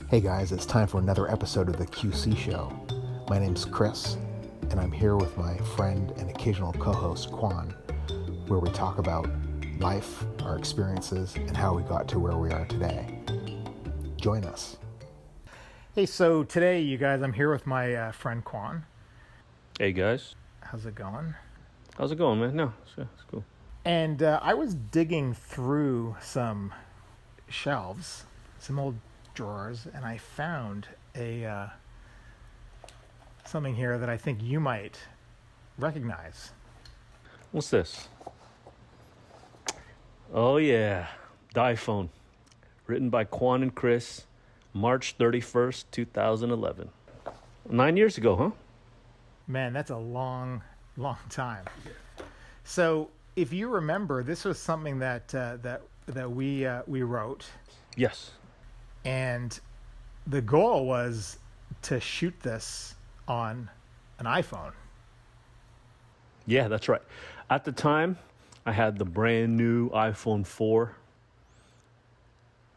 Hey guys, it's time for another episode of the QC Show. My name's Chris, and I'm here with my friend and occasional co-host Quan, where we talk about life, our experiences, and how we got to where we are today. Join us. Hey, so today, you guys, I'm here with my friend Quan. Hey guys. How's it going? How's it going, man? No, it's cool. And I was digging through some shelves, some old drawers, and I found a something here that I think you might recognize. What's this? Oh yeah, DiePhone. Written by Quan and Chris, March 31st, 2011. 9 years ago, huh? Man, that's a long time. So, if you remember, this was something that we wrote. Yes. And the goal was to shoot this on an iPhone. Yeah, that's right. At the time, I had the brand new iPhone 4.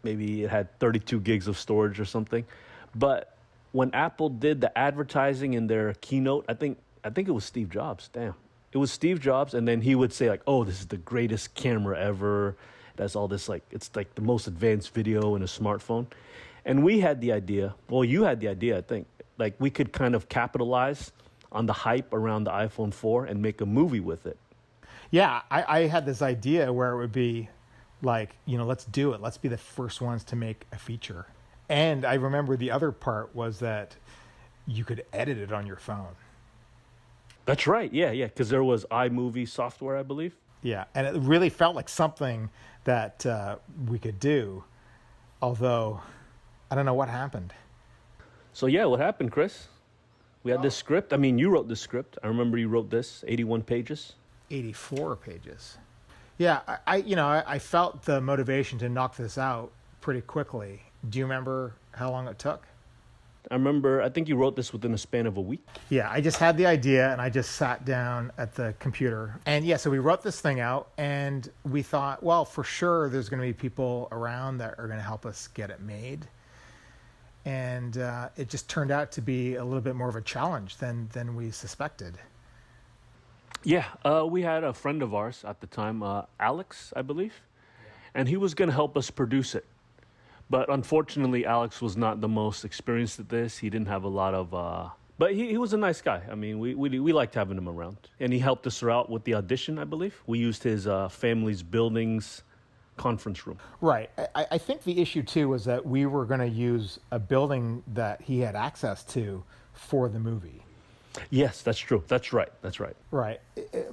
Maybe it had 32 gigs of storage or something. But when Apple did the advertising in their keynote, I think it was Steve Jobs. Damn. It was Steve Jobs, and then he would say like, "Oh, this is the greatest camera ever. That's all this it's like the most advanced video in a smartphone." And we had the idea, well, you had the idea, I think, like we could kind of capitalize on the hype around the iPhone 4 and make a movie with it. Yeah, I had this idea where it would be like, let's do it. Let's be the first ones to make a feature. And I remember the other part was that you could edit it on your phone. That's right. Yeah, because there was iMovie software, I believe. Yeah, and it really felt like something that we could do, although I don't know what happened. So yeah, what happened, Chris? We had this script. I mean, you wrote this script. I remember you wrote this, 81 pages. 84 pages. Yeah, I felt the motivation to knock this out pretty quickly. Do you remember how long it took? I think you wrote this within a span of a week. Yeah, I just had the idea and I just sat down at the computer. And yeah, so we wrote this thing out and we thought, well, for sure there's going to be people around that are going to help us get it made. And it just turned out to be a little bit more of a challenge than we suspected. Yeah, we had a friend of ours at the time, Alex, I believe, and he was going to help us produce it. But unfortunately, Alex was not the most experienced at this. He didn't have a lot of... But he was a nice guy. I mean, we liked having him around. And he helped us out with the audition, I believe. We used his family's building's conference room. Right. I think the issue, too, was that we were going to use a building that he had access to for the movie. Yes, that's true. That's right. Right.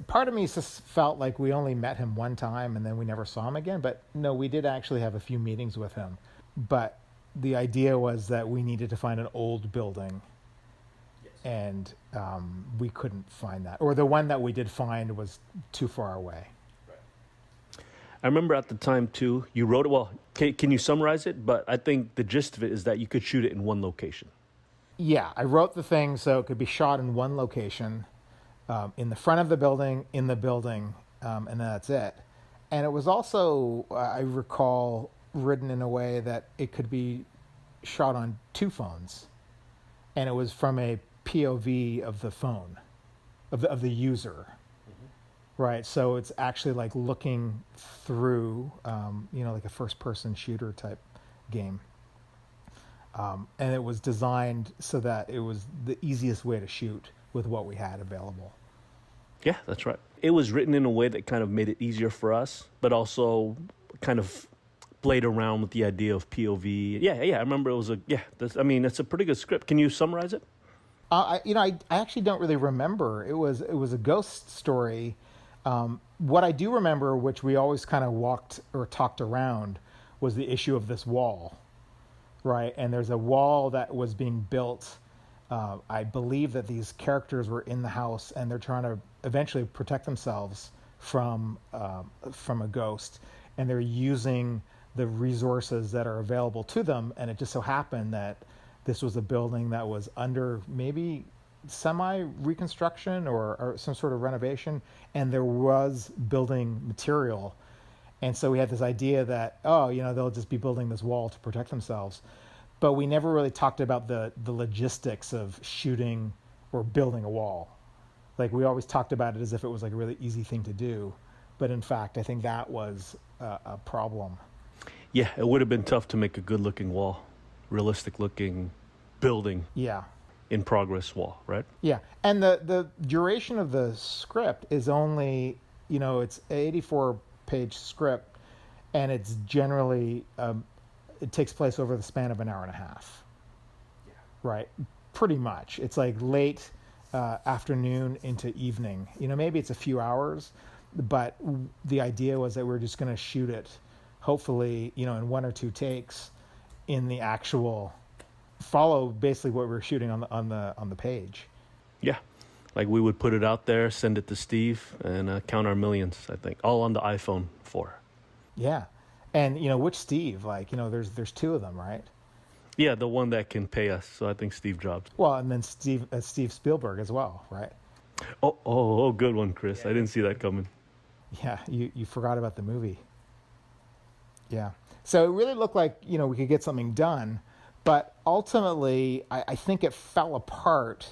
Part of me just felt like we only met him one time and then we never saw him again. But no, we did actually have a few meetings with him. But the idea was that we needed to find an old building. Yes. And we couldn't find that. Or the one that we did find was too far away. Right. I remember at the time, too, you wrote it. Well, can you summarize it? But I think the gist of it is that you could shoot it in one location. Yeah, I wrote the thing so it could be shot in one location, in the front of the building, and that's it. And it was also, I recall, written in a way that it could be shot on two phones, and it was from a POV of the phone, of the user, right? So it's actually like looking through, like a first-person shooter type game. And it was designed so that it was the easiest way to shoot with what we had available. Yeah, that's right. It was written in a way that kind of made it easier for us, but also kind of played around with the idea of POV. Yeah. I remember it was it's a pretty good script. Can you summarize it? I actually don't really remember. It was a ghost story. What I do remember, which we always kind of walked or talked around, was the issue of this wall. Right, and there's a wall that was being built. I believe that these characters were in the house, and they're trying to eventually protect themselves from a ghost, and they're using the resources that are available to them. And it just so happened that this was a building that was under maybe semi-reconstruction or some sort of renovation, and there was building material. And so we had this idea that, they'll just be building this wall to protect themselves. but we never really talked about the logistics of shooting or building a wall. Like we always talked about it as if it was like a really easy thing to do, but in fact, I think that was a problem. Yeah, it would have been tough to make a good looking wall, realistic looking building Yeah. in progress wall, right? Yeah, and the duration of the script is only, it's an 84-page script, and it's generally it takes place over the span of an hour and a half. Yeah. Right, pretty much. It's like late afternoon into evening. Maybe it's a few hours, but the idea was that we're just going to shoot it, hopefully, in one or two takes, in the actual follow basically what we were shooting on the page. Yeah, like we would put it out there, send it to Steve, and count our millions. I think all on the iPhone 4. Yeah, and which Steve? Like there's two of them, right? Yeah, the one that can pay us. So I think Steve Jobs. Well, and then Steve Spielberg as well, right? Oh, good one, Chris. I didn't see that coming. Yeah, you forgot about the movie. Yeah, so it really looked like we could get something done. But ultimately, I think it fell apart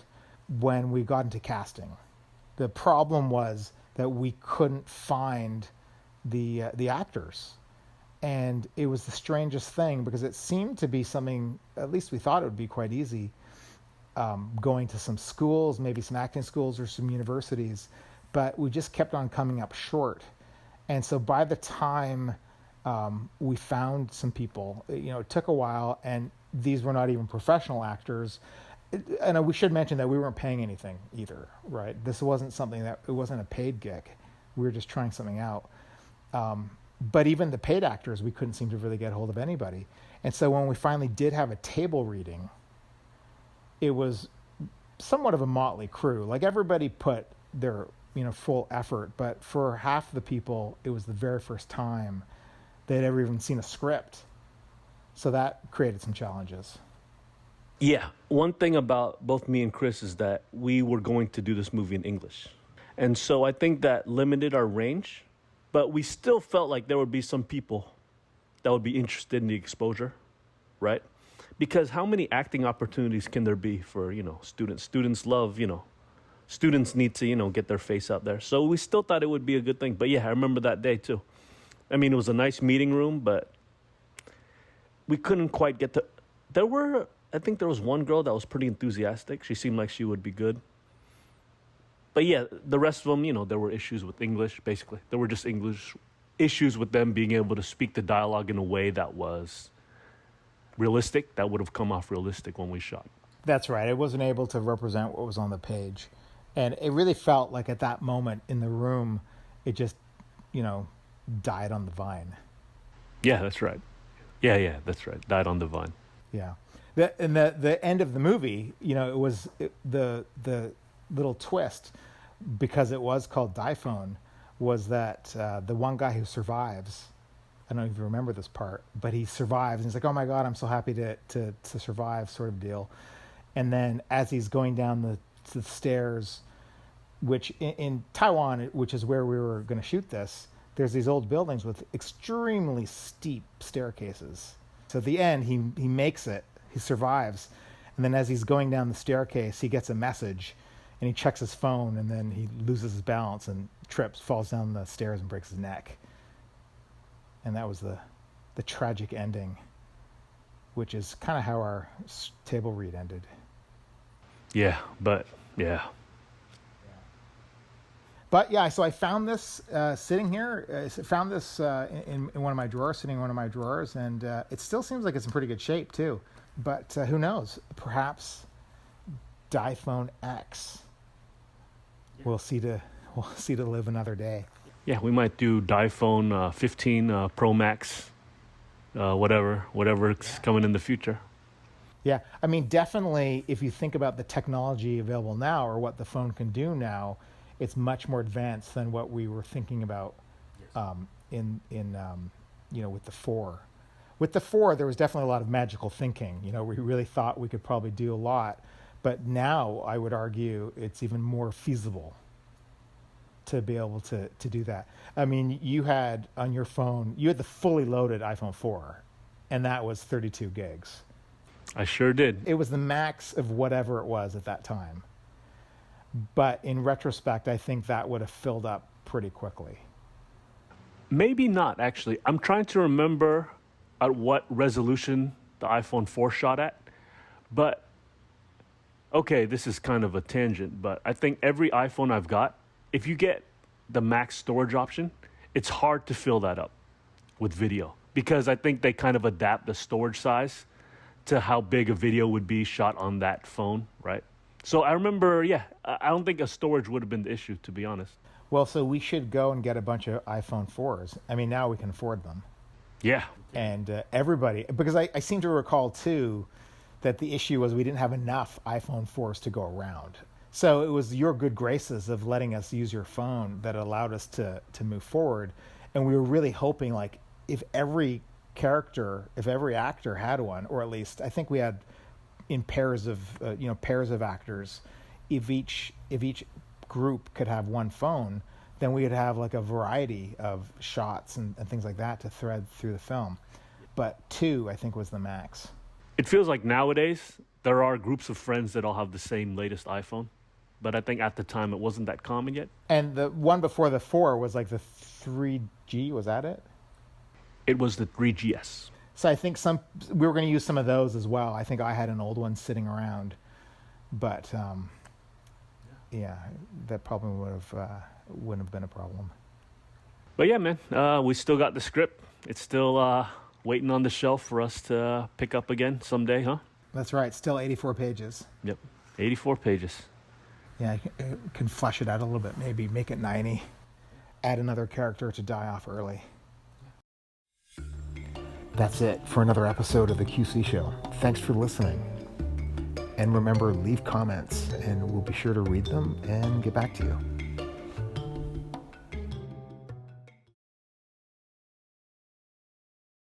when we got into casting. The problem was that we couldn't find the actors. And it was the strangest thing because it seemed to be something, at least we thought it would be quite easy, going to some schools, maybe some acting schools or some universities. But we just kept on coming up short. And so by the time we found some people, it took a while, and these were not even professional actors. And we should mention that we weren't paying anything either, right? This wasn't it wasn't a paid gig. We were just trying something out. But even the paid actors, we couldn't seem to really get hold of anybody. And so when we finally did have a table reading, it was somewhat of a motley crew. Like everybody put their, full effort, but for half the people, it was the very first time they'd ever even seen a script. So that created some challenges. Yeah, one thing about both me and Chris is that we were going to do this movie in English. And so I think that limited our range, but we still felt like there would be some people that would be interested in the exposure, right? Because how many acting opportunities can there be for, students? Students love, students need to, get their face out there. So we still thought it would be a good thing. But yeah, I remember that day too. I mean, it was a nice meeting room, but we couldn't quite get to... I think there was one girl that was pretty enthusiastic. She seemed like she would be good. But yeah, the rest of them, there were issues with English, basically. There were just English issues with them being able to speak the dialogue in a way that was realistic, that would have come off realistic when we shot. That's right. It wasn't able to represent what was on the page. And it really felt like at that moment in the room, it just, died on the vine. Yeah, that's right. Yeah, that's right. Died on the vine. Yeah. The end of the movie, it was the little twist, because it was called DiePhone, was that the one guy who survives, I don't know if you remember this part, but he survives, and he's like, oh my God, I'm so happy to survive, sort of deal. And then as he's going down the stairs, which in Taiwan, which is where we were going to shoot this, there's these old buildings with extremely steep staircases. So at the end, he makes it, he survives. And then as he's going down the staircase, he gets a message, and he checks his phone, and then he loses his balance and trips, falls down the stairs and breaks his neck. And that was the tragic ending, which is kind of how our table read ended. Yeah, but yeah. But yeah, so I found this sitting here. I found this in one of my drawers, sitting in one of my drawers, and it still seems like it's in pretty good shape too. But who knows? Perhaps DiePhone X will see to live another day. Yeah, we might do DiePhone 15 Pro Max, whatever's coming in the future. Yeah, I mean, definitely, if you think about the technology available now or what the phone can do now, it's much more advanced than what we were thinking about with the 4. With the 4, there was definitely a lot of magical thinking. We really thought we could probably do a lot, but now I would argue it's even more feasible to be able to do that. I mean, you had on your phone, you had the fully loaded iPhone 4, and that was 32 gigs. I sure did. It was the max of whatever it was at that time. But in retrospect, I think that would have filled up pretty quickly. Maybe not, actually. I'm trying to remember at what resolution the iPhone 4 shot at. But, okay, this is kind of a tangent, but I think every iPhone I've got, if you get the max storage option, it's hard to fill that up with video. Because I think they kind of adapt the storage size to how big a video would be shot on that phone, right? So I remember, I don't think a storage would have been the issue, to be honest. Well, so we should go and get a bunch of iPhone 4s. I mean, now we can afford them. Yeah. And everybody, because I seem to recall, too, that the issue was we didn't have enough iPhone 4s to go around. So it was your good graces of letting us use your phone that allowed us to move forward. And we were really hoping, like, if every actor had one, or at least I think we had in pairs of actors, if each group could have one phone, then we would have like a variety of shots and things like that to thread through the film. But 2, I think, was the max. It feels like nowadays there are groups of friends that all have the same latest iPhone. But I think at the time it wasn't that common yet. And the one before the 4 was like the 3G, was that it? It was the 3GS. So I think we were going to use some of those as well. I think I had an old one sitting around, but that probably wouldn't have been a problem. But yeah, man, we still got the script. It's still waiting on the shelf for us to pick up again someday, huh? That's right. Still 84 pages. Yep, 84 pages. Yeah, I can flesh it out a little bit. Maybe make it 90. Add another character to die off early. That's it for another episode of the QC Show. Thanks for listening. And remember, leave comments, and we'll be sure to read them and get back to you.